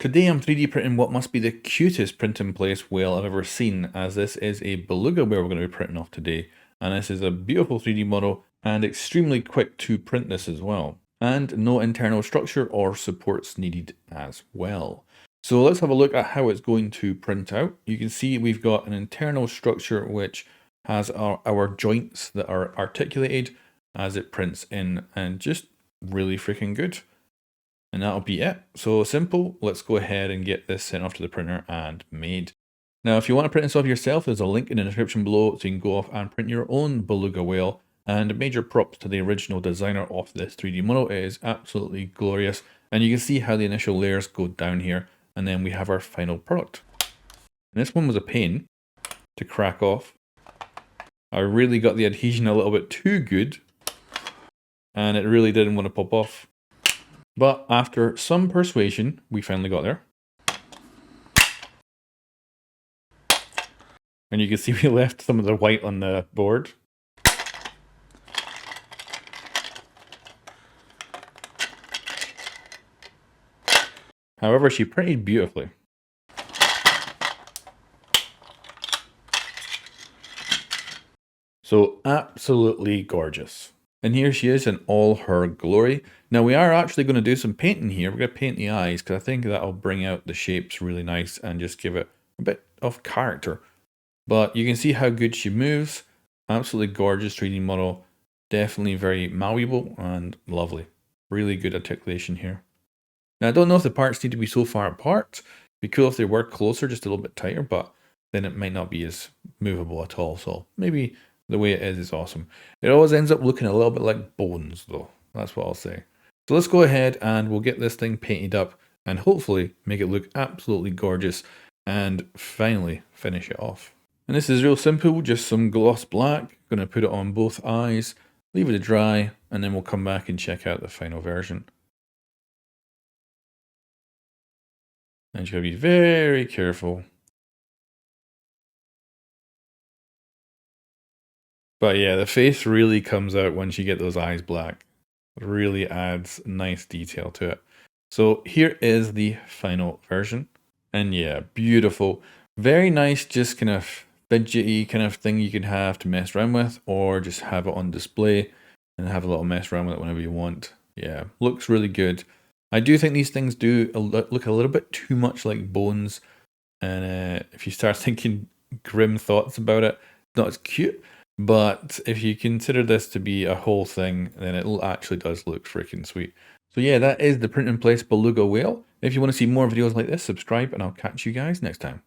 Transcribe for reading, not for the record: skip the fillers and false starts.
Today I'm 3D printing what must be the cutest print in place whale I've ever seen, as this is a Beluga whale we're going to be printing off today. And this is a beautiful 3D model and extremely quick to print this as well. And no internal structure or supports needed as well. So let's have a look at how it's going to print out. You can see we've got an internal structure which has our joints that are articulated as it prints in, and just really freaking good. And that'll be it. So simple. Let's go ahead and get this sent off to the printer and made. Now, if you want to print this off yourself, there's a link in the description below so you can go off and print your own Beluga whale. And major props to the original designer of this 3D model. It is absolutely glorious. And you can see how the initial layers go down here. And then we have our final product. And this one was a pain to crack off. I really got the adhesion a little bit too good. And it really didn't want to pop off. But after some persuasion, we finally got there. And you can see we left some of the white on the board. However, she printed beautifully. So absolutely gorgeous. And here she is in all her glory. Now we are actually going to do some painting here. We're going to paint the eyes because I think that'll bring out the shapes really nice and just give it a bit of character. But you can see how good she moves. Absolutely gorgeous 3D model. Definitely very malleable and lovely. Really good articulation here. Now I don't know if the parts need to be so far apart. It'd be cool if they were closer, just a little bit tighter, but then it might not be as movable at all. So maybe the way it is awesome. It always ends up looking a little bit like bones though. That's what I'll say. So let's go ahead and we'll get this thing painted up and hopefully make it look absolutely gorgeous and finally finish it off. And this is real simple, just some gloss black. Gonna put it on both eyes, leave it to dry, and then we'll come back and check out the final version. And you gotta be very careful. But yeah, the face really comes out once you get those eyes black. It really adds nice detail to it. So here is the final version. And yeah, beautiful. Very nice, just kind of fidgety kind of thing you can have to mess around with, or just have it on display and have a little mess around with it whenever you want. Yeah, looks really good. I do think these things do look a little bit too much like bones. And if you start thinking grim thoughts about it, not as cute. But if you consider this to be a whole thing, then it actually does look freaking sweet. So yeah, that is the print in place Beluga whale. If you want to see more videos like this, subscribe and I'll catch you guys next time.